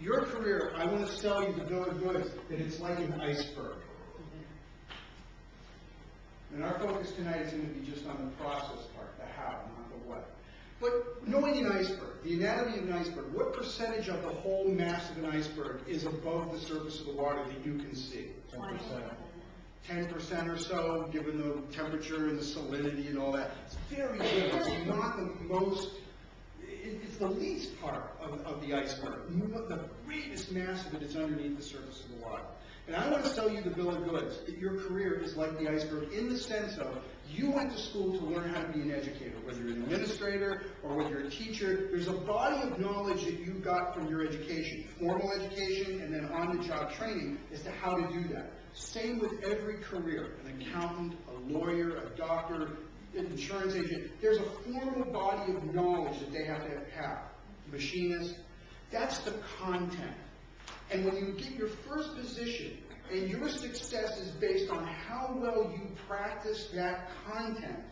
Your career, I want to sell you the bill of goods, that it's like an iceberg. And our focus tonight is going to be just on the process part, the how, not the what. But knowing an iceberg, the anatomy of an iceberg, what percentage of the whole mass of an iceberg is above the surface of the water that you can see? 10%. 10% or so, given the temperature and the salinity and all that. It's very little. It's not the most, it's the least part of the iceberg. The greatest mass of it is underneath the surface of the water. And I want to sell you the bill of goods, that your career is like the iceberg in the sense of you went to school to learn how to be an educator, whether you're an administrator or whether you're a teacher. There's a body of knowledge that you got from your education, formal education and then on-the-job training as to how to do that. Same with every career, an accountant, a lawyer, a doctor, an insurance agent. There's a formal body of knowledge that they have to have. Machinist, that's the content. And when you get your first position, and your success is based on how well you practice that content,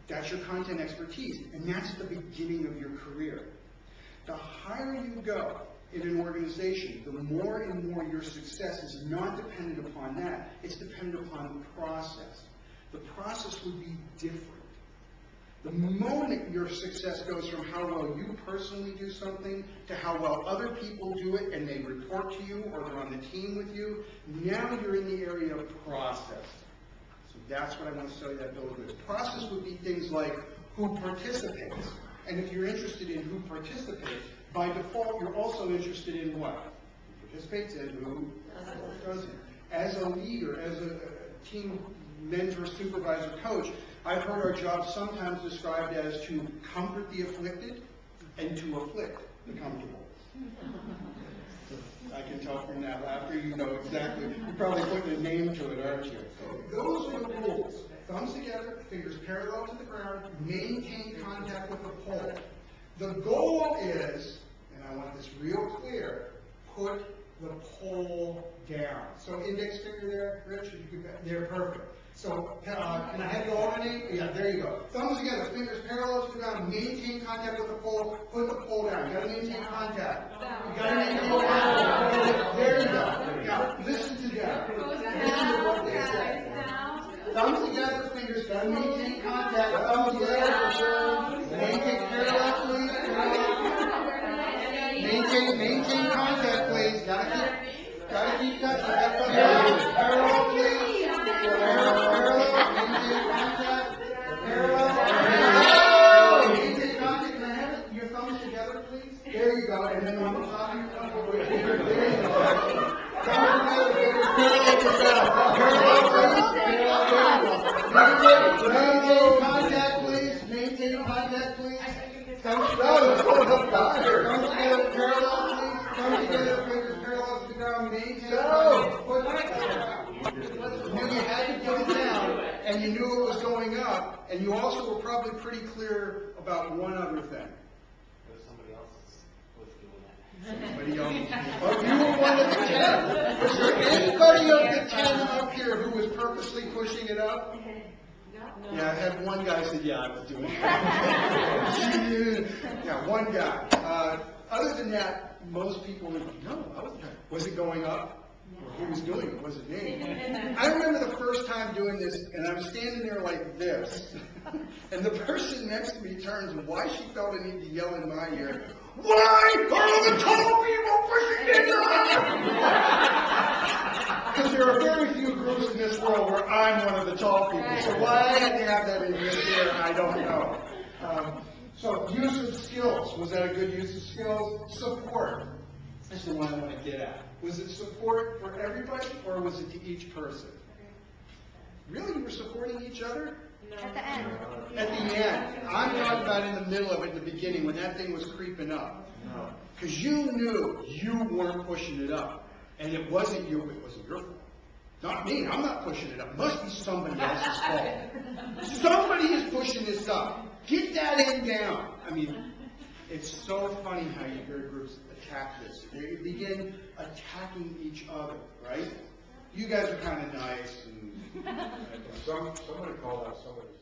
that's your content expertise, and that's the beginning of your career. The higher you go in an organization, the more and more your success is not dependent upon that, it's dependent upon the process. The process would be different. The moment your success goes from how well you personally do something to how well other people do it and they report to you or they're on the team with you, now you're in the area of process. So that's what I want to tell you that bill of goods. Process would be things like who participates. And if you're interested in who participates, by default you're also interested in what? Who participates and who doesn't. As a leader, as a team mentor, supervisor, coach, I've heard our job sometimes described as to comfort the afflicted and to afflict the comfortable. I can tell from that laughter, you know exactly. You're probably putting a name to it, aren't you? So those are the rules. Thumbs together, fingers parallel to the ground, maintain contact with the pole. The goal is, and I want this real clear, put the pole down. So index finger there, Rich, there, perfect. So, can I have you alternate? Yeah, there you go. Thumbs together, fingers parallel to the ground, maintain contact with the pole, put the pole down. You gotta maintain contact. You gotta maintain contact. There you go. Now, listen to that. Listen to what they say. Thumbs together, fingers, gotta maintain contact. Thumbs together for sure. Maintain parallel, please. Maintain contact, please. Gotta keep that. Parallel, please. There you go, and then on the top of your thumb over here, there you go. Maintain contact, please. Maintain contact, please. Thumbs together, parallel, please. Thumbs together, fingers parallel to the ground. Maintain contact. You knew you had to put it down, and you knew it was going up, and you also were probably pretty clear about one other thing. Somebody else. Oh, you were one of the 10. Was there anybody of the 10 up here who was purposely pushing it up? No. Yeah, I had one guy said, yeah, I was doing it. Yeah, one guy. Other than that, most people would go, no, I wasn't trying. Was it going up? Or who was doing it? Was it me? I remember the first time doing this, and I was standing there like this, and the person next to me turns, and why she felt a need to yell in my ear, why are all the tall people pushing it up? Because there are very few groups in this world where I'm one of the tall people. So why I had to have that in here, I don't know. So use of skills. Was that a good use of skills? Support. That's the one I want to get at. Was it support for everybody, or was it to each person? Really? You were supporting each other? No. At the end. At the end. I'm talking about in the middle of it, the beginning, when that thing was creeping up. No. Because you knew you weren't pushing it up. And it wasn't your fault. Not me. I'm not pushing it up. It must be somebody else's fault. Somebody is pushing this up. Get that end down. I mean, it's so funny how you hear groups attack this. They begin attacking each other, right? You guys are kind of nice. And somebody called out somebody's